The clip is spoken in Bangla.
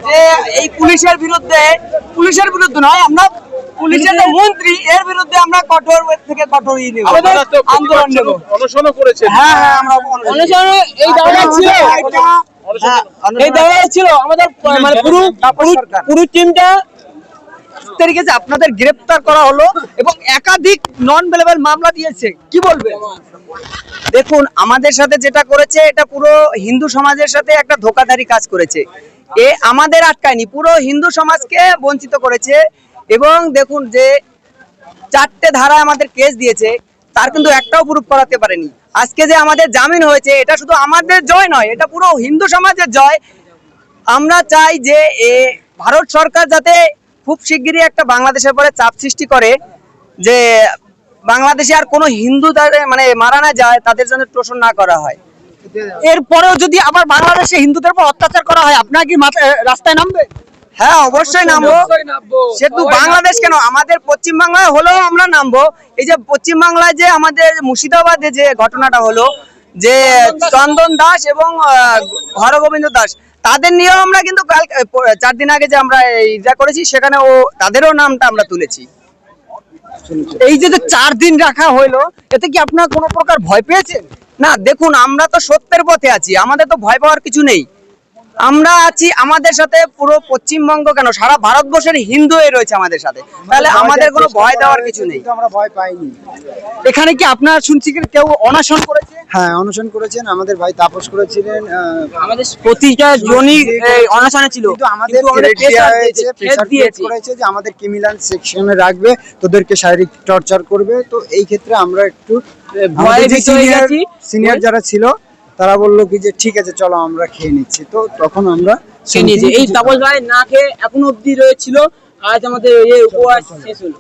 যে এই পুলিশের বিরুদ্ধে নয়, আমরা পুলিশের যে মন্ত্রী এর বিরুদ্ধে আমরা কঠোর থেকে কঠোর আন্দোলন নেব। অনশনও করেছে। হ্যাঁ আমরা অনশনে এই দাওয়া ছিল, এই দাওয়া ছিল আমাদের মানে পুরো টিমটা তারিখে যে আপনাদের গ্রেফতার করা হলো এবং একাধিক নন বেলেবল মামলা দিয়েছে, কি বলবেন? দেখুন, আমাদের সাথে যেটা করেছে এটা পুরো হিন্দু সমাজের সাথে একটা ধোঁকাধারী কাজ করেছে। এ আমাদের আটকায়নি, পুরো হিন্দু সমাজকে বঞ্চিত করেছে। এবং দেখুন যে 4টে ধারায় আমাদের কেস দিয়েছে, তার কিন্তু একটাও প্রুফ করাতে পারেনি। আজকে যে আমাদের জামিন হয়েছে এটা শুধু আমাদের জয় নয়, এটা পুরো হিন্দু সমাজের জয়। আমরা চাই যে ভারত সরকার যাতে খুব শিগগিরই একটা বাংলাদেশের পরে চাপ সৃষ্টি করে যে বাংলাদেশে আর কোনো হিন্দু মানে মারা না যায়, তাদের জন্য তোষণ না করা হয়। এরপরেও যদি আবার বাংলাদেশে হিন্দুদের উপর অত্যাচার করা হয়, আপনারা কি রাস্তায় নামবে? হ্যাঁ, অবশ্যই নামবো। শুধু বাংলাদেশ কেন, আমাদের পশ্চিম বাংলায় হলেও আমরা নামবো। এই যে পশ্চিম বাংলায় যে আমাদের মুর্শিদাবাদে যে ঘটনাটা হলো, যে চন্দন দাস এবং হরগোবিন্দ দাস, তাদের নিয়েও আমরা কিন্তু 4 দিন আগে যে আমরা ইজা করেছি, সেখানে তাদেরও নামটা আমরা তুলেছি। এই যে 4 দিন রাখা হলো, এতে কি আপনারা কোনো প্রকার ভয় পেয়েছেন? না, দেখুন, আমরা তো সত্যের পথে আছি, আমাদের তো ভয় পাওয়ার কিছু নেই। আমরা আছি, আমাদের সাথে পুরো পশ্চিমবঙ্গ কেন সারা ভারতবর্ষের হিন্দু রয়েছে আমাদের সাথে, তাহলে আমাদের কোনো ভয় দেওয়ার কিছু নেই। আমরা ভয় পাইনি। এখানে কি আপনারা শুনছি কেউ অনশন করেছে? হ্যাঁ, অনশন করেছেন, আমাদের ভাই তাপস করেছিলেন। আমাদের প্রতিটা জনই অনশনে ছিল, কিন্তু আমাদের করেছে যে আমাদের ক্রিমিনাল সেকশনে রাখবে, তোদেরকে শারীরিক টর্চার করবে। তো এই ক্ষেত্রে আমরা একটু সিনিয়র যারা ছিল তারা বললো কি যে ঠিক আছে চলো আমরা খেয়ে নিচ্ছি। তো তখন আমরা খেয়ে নিয়েছি। এই তাপস ভাই না খেয়ে এখনো অব্দি রয়েছিল, আজ আমাদের উপবাস শেষ হলো।